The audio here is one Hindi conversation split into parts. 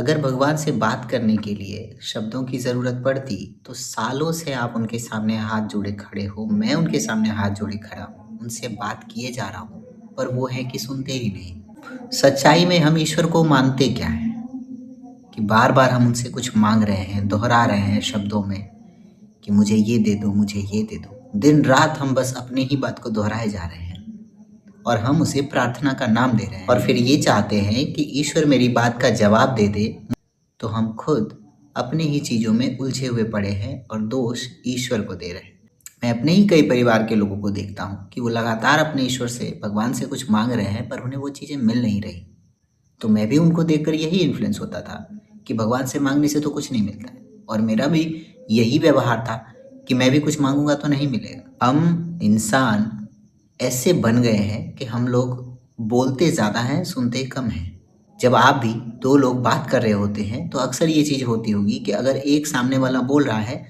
अगर भगवान से बात करने के लिए शब्दों की ज़रूरत पड़ती, तो सालों से आप उनके सामने हाथ जोड़े खड़े हो, मैं उनके सामने हाथ जोड़े खड़ा हूँ, उनसे बात किए जा रहा हूँ, पर वो है कि सुनते ही नहीं। सच्चाई में हम ईश्वर को मानते क्या हैं? कि बार-बार हम उनसे कुछ माँग रहे हैं, दोहरा रहे हैं शब्दों में कि मुझे ये दे दो, मुझे ये दे दो। दिन-रात हम बस अपनी ही बात को दोहराए जा रहे हैं और हम उसे प्रार्थना का नाम दे रहे हैं और फिर ये चाहते हैं कि ईश्वर मेरी बात का जवाब दे दे। तो हम खुद अपनी ही चीज़ों में उलझे हुए पड़े हैं और दोष ईश्वर को दे रहे हैं। मैं अपने ही कई परिवार के लोगों को देखता हूँ कि वो लगातार अपने ईश्वर से, भगवान से कुछ मांग रहे हैं, पर उन्हें वो चीज़ें मिल नहीं रही। तो मैं भी उनको देखकर यही इन्फ्लुएंस होता था कि भगवान से मांगने से तो कुछ नहीं मिलता है, और मेरा भी यही व्यवहार था कि मैं भी कुछ मांगूंगा तो नहीं मिलेगा। हम इंसान ऐसे बन गए हैं कि हम लोग बोलते ज़्यादा हैं, सुनते कम हैं। जब आप भी दो लोग बात कर रहे होते हैं तो अक्सर ये चीज़ होती होगी कि अगर एक सामने वाला बोल रहा है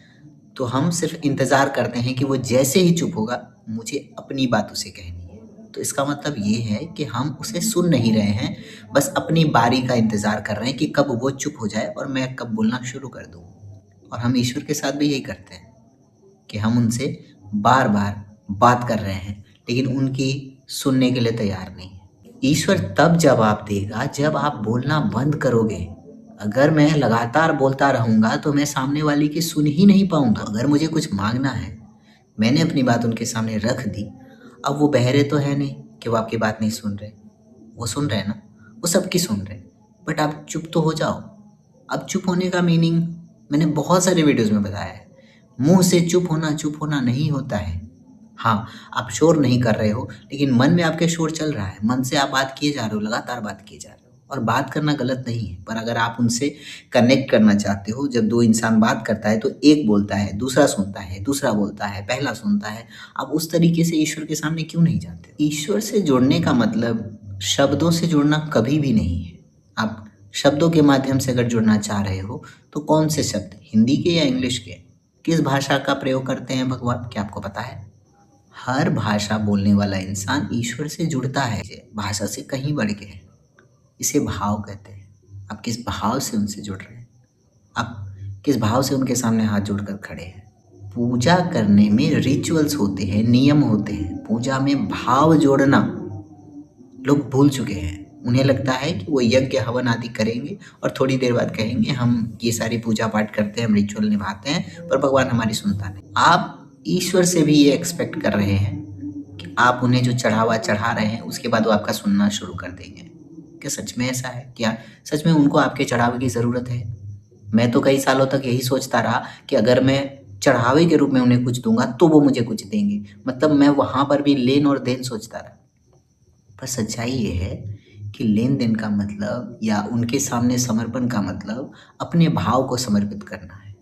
तो हम सिर्फ इंतज़ार करते हैं कि वो जैसे ही चुप होगा मुझे अपनी बात उसे कहनी है। तो इसका मतलब ये है कि हम उसे सुन नहीं रहे हैं, बस अपनी बारी का इंतज़ार कर रहे हैं कि कब वो चुप हो जाए और मैं कब बोलना शुरू कर दूँ। और हम ईश्वर के साथ भी यही करते हैं कि हम उनसे बार-बार बात कर रहे हैं, लेकिन उनकी सुनने के लिए तैयार नहीं है। ईश्वर तब जवाब देगा जब आप बोलना बंद करोगे। अगर मैं लगातार बोलता रहूँगा तो मैं सामने वाले की सुन ही नहीं पाऊँगा। अगर मुझे कुछ माँगना है, मैंने अपनी बात उनके सामने रख दी, अब वो बहरे तो है नहीं कि वो आपकी बात नहीं सुन रहे। वो सुन रहे हैं ना, वो सबकी सुन रहे हैं, बट आप चुप तो हो जाओ। अब चुप होने का मीनिंग मैंने बहुत सारे वीडियोज़ में बताया है। मुँह से चुप होना नहीं होता है। हाँ, आप शोर नहीं कर रहे हो, लेकिन मन में आपके शोर चल रहा है। मन से आप बात किए जा रहे हो, लगातार बात किए जा रहे हो, और बात करना गलत नहीं है। पर अगर आप उनसे कनेक्ट करना चाहते हो, जब 2 इंसान बात करता है तो एक बोलता है, दूसरा सुनता है, दूसरा बोलता है, पहला सुनता है। आप उस तरीके से ईश्वर के सामने क्यों नहीं जाते? ईश्वर से जुड़ने का मतलब शब्दों से जुड़ना कभी भी नहीं है। आप शब्दों के माध्यम से अगर जुड़ना चाह रहे हो, तो कौन से शब्द? हिंदी के या इंग्लिश के? किस भाषा का प्रयोग करते हैं भगवान? क्या आपको पता है? हर भाषा बोलने वाला इंसान ईश्वर से जुड़ता है, भाषा से कहीं बढ़ के है। इसे भाव कहते हैं। आप किस भाव से उनसे जुड़ रहे हैं? आप किस भाव से उनके सामने हाथ जोड़कर खड़े हैं? पूजा करने में रिचुअल्स होते हैं, नियम होते हैं। पूजा में भाव जोड़ना लोग भूल चुके हैं। उन्हें लगता है कि वो यज्ञ हवन आदि करेंगे और थोड़ी देर बाद कहेंगे हम ये सारी पूजा पाठ करते हैं, हम रिचुअल निभाते हैं, पर भगवान हमारी सुनता नहीं। आप ईश्वर से भी ये एक्सपेक्ट कर रहे हैं कि आप उन्हें जो चढ़ावा चढ़ा रहे हैं उसके बाद वो आपका सुनना शुरू कर देंगे। क्या सच में ऐसा है? क्या सच में उनको आपके चढ़ावे की ज़रूरत है? मैं तो कई सालों तक यही सोचता रहा कि अगर मैं चढ़ावे के रूप में उन्हें कुछ दूंगा तो वो मुझे कुछ देंगे। मतलब मैं वहाँ पर भी लेन और देन सोचता रहा। पर सच्चाई ये है कि लेन देन का मतलब या उनके सामने समर्पण का मतलब अपने भाव को समर्पित करना है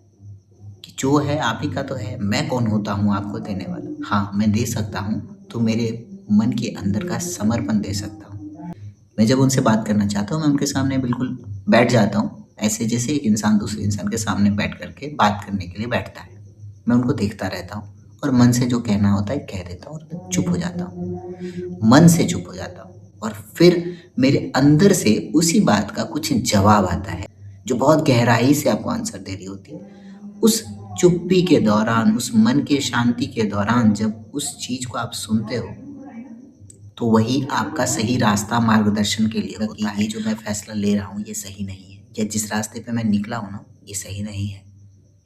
कि जो है आप ही का तो है, मैं कौन होता हूँ आपको देने वाला। हाँ, मैं दे सकता हूँ तो मेरे मन के अंदर का समर्पण दे सकता हूँ। मैं जब उनसे बात करना चाहता हूँ मैं उनके सामने बिल्कुल बैठ जाता हूँ, ऐसे जैसे एक इंसान दूसरे इंसान के सामने बैठ करके बात करने के लिए बैठता है। मैं उनको देखता रहता हूँ और मन से जो कहना होता है कह देता हूँ और चुप हो जाता हूँ। मन से चुप हो जाता हूँ और फिर मेरे अंदर से उसी बात का कुछ जवाब आता है जो बहुत गहराई से आपको आंसर दे रही होती है। उस चुप्पी के दौरान, उस मन के शांति के दौरान जब उस चीज़ को आप सुनते हो, तो वही आपका सही रास्ता मार्गदर्शन के लिए होता है। ये जो मैं फैसला ले रहा हूँ ये सही नहीं है, या जिस रास्ते पे मैं निकला हूँ ना ये सही नहीं है,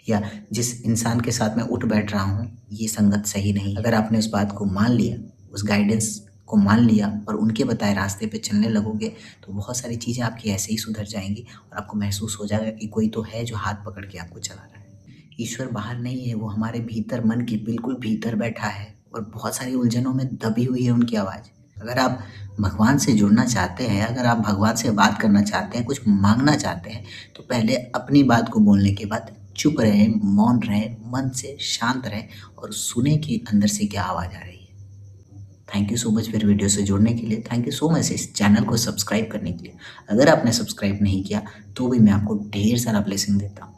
या जिस इंसान के साथ मैं उठ बैठ रहा हूँ ये संगत सही नहीं। अगर आपने उस बात को मान लिया, उस गाइडेंस को मान लिया और उनके बताए रास्ते पे चलने लगोगे, तो बहुत सारी चीज़ें आपकी ऐसे ही सुधर जाएंगी और आपको महसूस हो जाएगा कि कोई तो है जो हाथ पकड़ के आपको चला रहा है। ईश्वर बाहर नहीं है, वो हमारे भीतर, मन के बिल्कुल भीतर बैठा है और बहुत सारी उलझनों में दबी हुई है उनकी आवाज़। अगर आप भगवान से जुड़ना चाहते हैं, अगर आप भगवान से बात करना चाहते हैं, कुछ मांगना चाहते हैं, तो पहले अपनी बात को बोलने के बाद चुप रहें, मौन रहें, मन से शांत रहें और सुने कि अंदर से क्या आवाज़ आ रही है। थैंक यू सो मच फिर वीडियो से जुड़ने के लिए। थैंक यू सो मच इस चैनल को सब्सक्राइब करने के लिए। अगर आपने सब्सक्राइब नहीं किया तो भी मैं आपको ढेर सारा ब्लेसिंग देता हूँ।